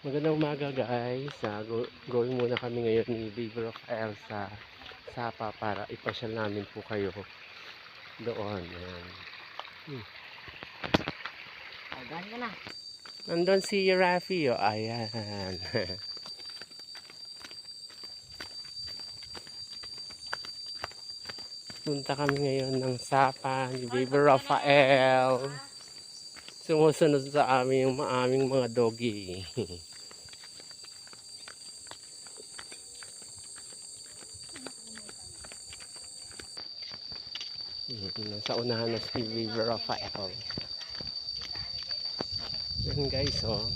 Magandang umaga guys. Going muna kami ngayon ni Baby Rafael sa Sapa para ipasyal namin po kayo doon. Ayan. Ayan ka na. Nandun si Rafi. Oh. Ayan. Punta kami ngayon ng Sapa ni Baby Rafael. Sumusunod sa amin yung aming mga doggy. Sa unahan na si Baby Rafael. Yan guys, oh.